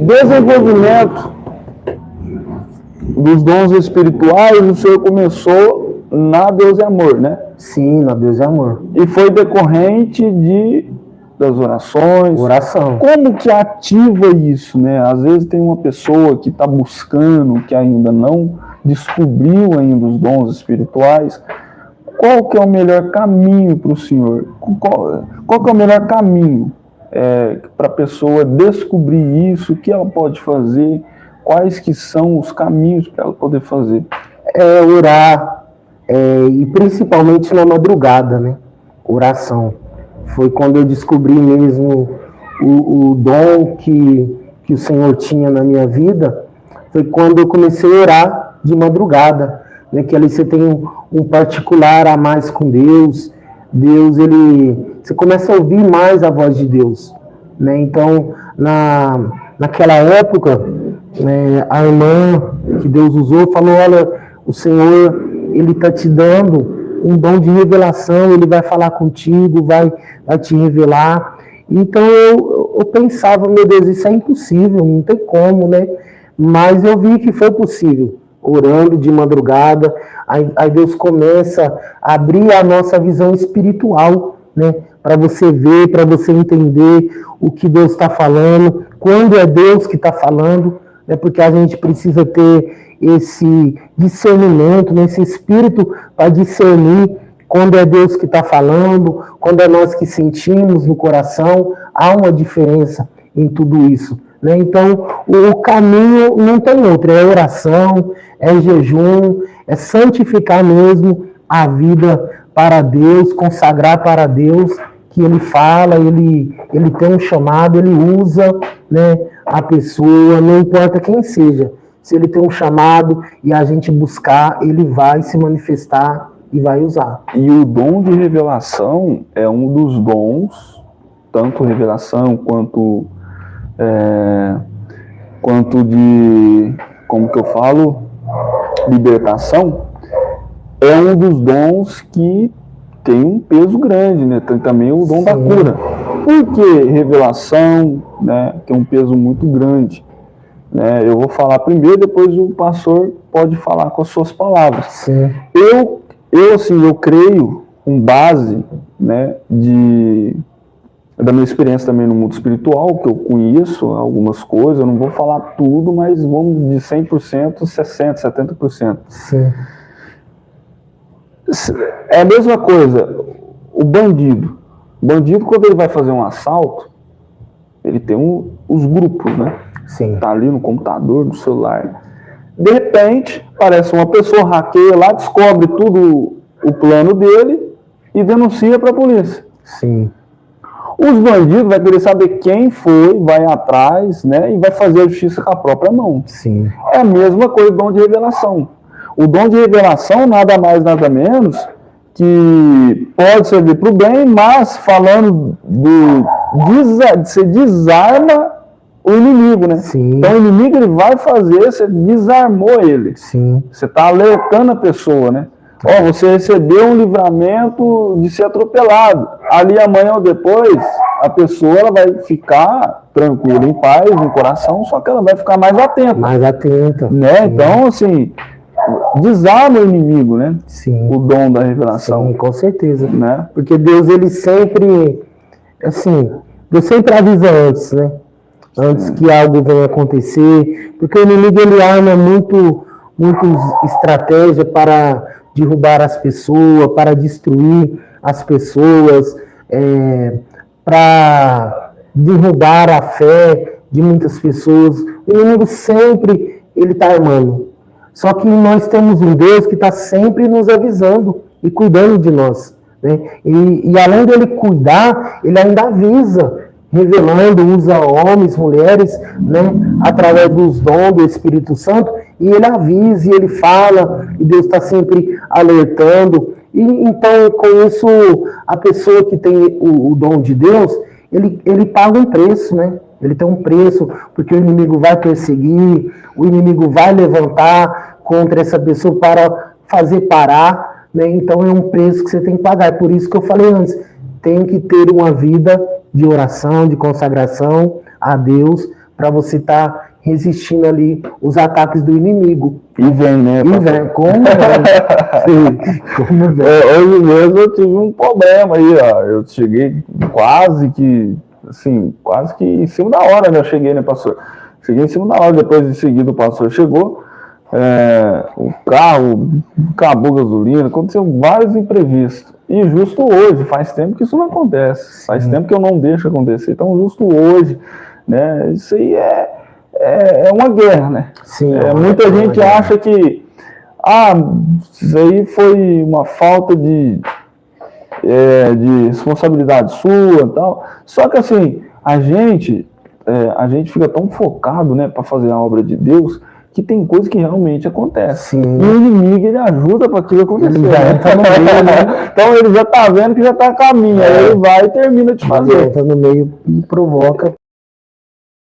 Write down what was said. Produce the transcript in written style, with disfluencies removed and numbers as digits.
Desenvolvimento dos dons espirituais, o senhor começou na Deus é Amor, né? Sim, na Deus é Amor. E foi decorrente das orações. Oração. Como que ativa isso, né? Às vezes tem uma pessoa que está buscando, que ainda não descobriu ainda os dons espirituais. Qual que é o melhor caminho para o senhor? Qual que é o melhor caminho para a pessoa descobrir isso? O que ela pode fazer? Quais que são os caminhos para ela poder fazer? Orar, e principalmente na madrugada, né? Oração. Foi quando eu descobri mesmo o dom que o Senhor tinha na minha vida. Foi quando eu comecei a orar de madrugada, né? Que ali você tem um particular a mais com Deus. Deus, você começa a ouvir mais a voz de Deus, né? Então, naquela época, a irmã que Deus usou falou: olha, o Senhor, Ele está te dando um dom de revelação, Ele vai falar contigo, vai te revelar. Então eu pensava, meu Deus, isso é impossível, não tem como, né? Mas eu vi que foi possível, orando de madrugada. Aí Deus começa a abrir a nossa visão espiritual, né? Para você ver, para você entender o que Deus está falando, quando é Deus que está falando, né? Porque a gente precisa ter esse discernimento, né? Esse espírito para discernir quando é Deus que está falando, quando é nós que sentimos no coração. Há uma diferença em tudo isso, né? Então, o caminho não tem outro, é oração, é jejum, é santificar mesmo a vida para Deus, consagrar para Deus, que Ele fala, Ele tem um chamado, Ele usa, né, a pessoa, não importa quem seja. Se Ele tem um chamado e a gente buscar, Ele vai se manifestar e vai usar. E o dom de revelação é um dos dons, tanto revelação quanto de, como que eu falo, libertação, é um dos dons que tem um peso grande, né? Tem também o dom da cura. Por que revelação, né, tem um peso muito grande? Né? Eu vou falar primeiro, depois o pastor pode falar com as suas palavras. Sim. Eu creio, com base, né, da minha experiência também no mundo espiritual, que eu conheço algumas coisas, eu não vou falar tudo, mas vamos de 100%, 60%, 70%. Sim. É a mesma coisa, o bandido. O bandido, quando ele vai fazer um assalto, ele tem os grupos, né? Sim. Tá ali no computador, no celular. De repente, aparece uma pessoa, hackeia lá, descobre tudo o plano dele e denuncia para a polícia. Sim. Os bandidos vão querer saber quem foi, vai atrás, né, e vai fazer a justiça com a própria mão. Sim. É a mesma coisa do dom de revelação. O dom de revelação, nada mais, nada menos, que pode servir para o bem, mas falando você desarma o inimigo, né? Sim. Então o inimigo ele vai fazer, você desarmou ele. Sim. Você está alertando a pessoa, né? Você recebeu um livramento de ser atropelado. Ali amanhã ou depois, a pessoa ela vai ficar tranquila, em paz, no coração, só que ela vai ficar mais atenta. Mais atenta. Né? Sim. Então, assim, desarma o inimigo, né? Sim. O dom da revelação. Sim, com certeza. Né? Porque Deus, Ele sempre, assim, Deus sempre avisa antes, né? Antes que algo venha acontecer. Porque o inimigo, ele arma muito estratégia para derrubar as pessoas, para destruir as pessoas, para derrubar a fé de muitas pessoas. O inimigo sempre ele está armando. Só que nós temos um Deus que está sempre nos avisando e cuidando de nós, né? E além dele cuidar, ele ainda avisa, revelando, usa homens, mulheres, né, através dos dons do Espírito Santo, e ele avisa, e ele fala, e Deus está sempre alertando. E então, com isso, a pessoa que tem o dom de Deus, ele paga um preço, né? Ele tem um preço, porque o inimigo vai perseguir, o inimigo vai levantar contra essa pessoa para fazer parar, né? Então é um preço que você tem que pagar. É por isso que eu falei antes, tem que ter uma vida de oração, de consagração a Deus, para você estar resistindo ali os ataques do inimigo. E vem, né? E vem, como vem? Como vem? Hoje mesmo eu tive um problema aí, ó. Eu cheguei quase que em cima da hora, né? Eu cheguei, né, pastor? Cheguei em cima da hora, depois de seguida o pastor chegou. O carro acabou a gasolina, aconteceu vários imprevistos. E justo hoje, faz tempo que isso não acontece. Faz tempo que eu não deixo acontecer. Então, justo hoje, né? Isso aí é uma guerra, né? Sim, muita gente acha que isso aí foi uma falta de responsabilidade sua e tal. Só que assim, a gente fica tão focado, né, para fazer a obra de Deus, que tem coisa que realmente acontece. Sim. E o inimigo, ele ajuda para aquilo acontecer. Ele já entra no meio, né? Então ele já está vendo que já está a caminho. Aí ele vai e termina de fazer. Entra no meio e provoca